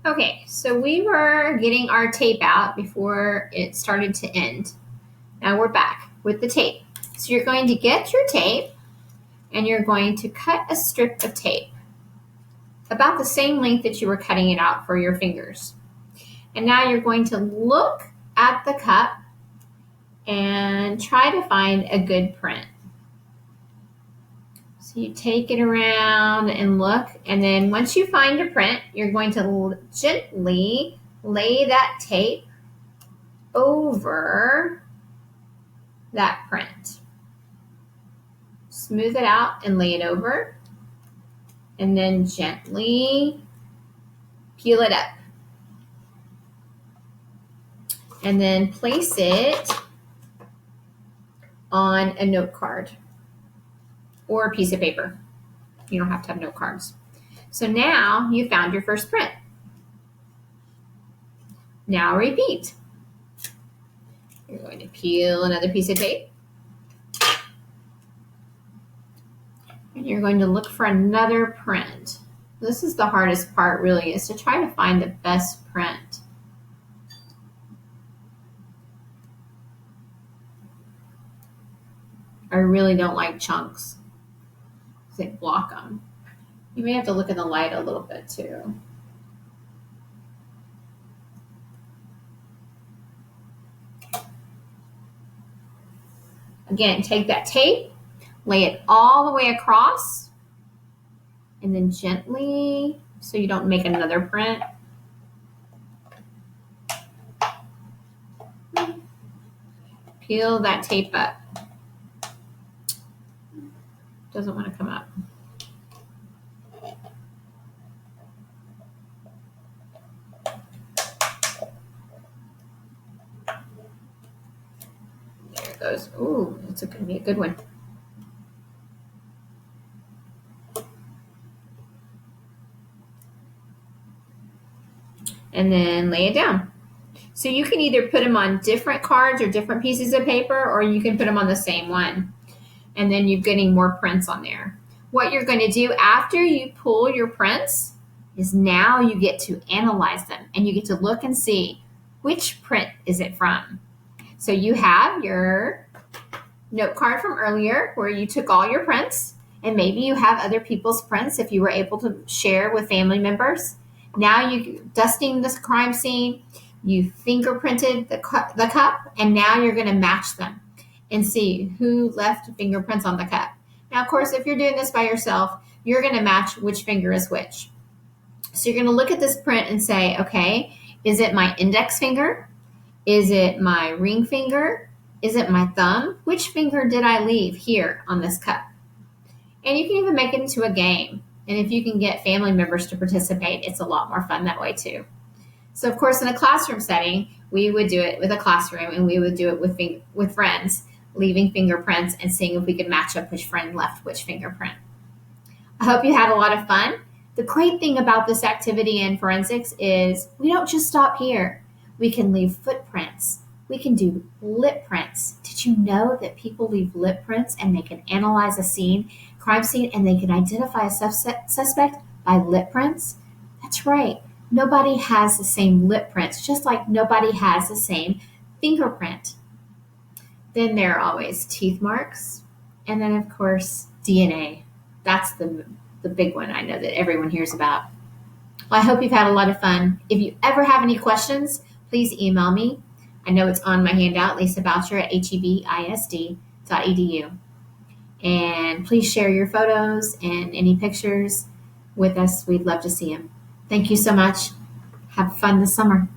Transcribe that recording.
Okay, so we were getting our tape out before it started to end. Now we're back with the tape. So you're going to get your tape and you're going to cut a strip of tape about the same length that you were cutting it out for your fingers. And now you're going to look at the cup and try to find a good print. So you take it around and look, and then once you find a print, you're going to gently lay that tape over that print. Smooth it out and lay it over, and then gently peel it up. And then place it on a note card or a piece of paper. You don't have to have note cards. So now you found your first print. Now repeat. You're going to peel another piece of tape. And you're going to look for another print. This is the hardest part, really, is to try to find the best print. I really don't like chunks because they block them. You may have to look in the light a little bit too. Again, take that tape, lay it all the way across, and then gently, so you don't make another print, peel that tape up. Doesn't want to come up. There it goes. Ooh, it's going to be a good one. And then lay it down. So you can either put them on different cards or different pieces of paper, or you can put them on the same one. And then you're getting more prints on there. What you're going to do after you pull your prints is now you get to analyze them and you get to look and see which print is it from. So you have your note card from earlier where you took all your prints, and maybe you have other people's prints if you were able to share with family members. Now you're dusting this crime scene, you fingerprinted the cup, and now you're going to match them and see who left fingerprints on the cup. Now, of course, if you're doing this by yourself, you're going to match which finger is which. So you're going to look at this print and say, okay, is it my index finger? Is it my ring finger? Is it my thumb? Which finger did I leave here on this cup? And you can even make it into a game. And if you can get family members to participate, it's a lot more fun that way too. So, of course, in a classroom setting, we would do it with a classroom, and we would do it with friends, leaving fingerprints and seeing if we could match up which friend left which fingerprint. I hope you had a lot of fun. The great thing about this activity in forensics is we don't just stop here. We can leave footprints. We can do lip prints. Did you know that people leave lip prints and they can analyze a crime scene, and they can identify a suspect by lip prints? That's right. Nobody has the same lip prints, just like nobody has the same fingerprint. Then there are always teeth marks, and then, of course, DNA. That's the big one I know that everyone hears about. Well, I hope you've had a lot of fun. If you ever have any questions, please email me. I know it's on my handout, lisaboucher@hebisd.edu. And please share your photos and any pictures with us. We'd love to see them. Thank you so much. Have fun this summer.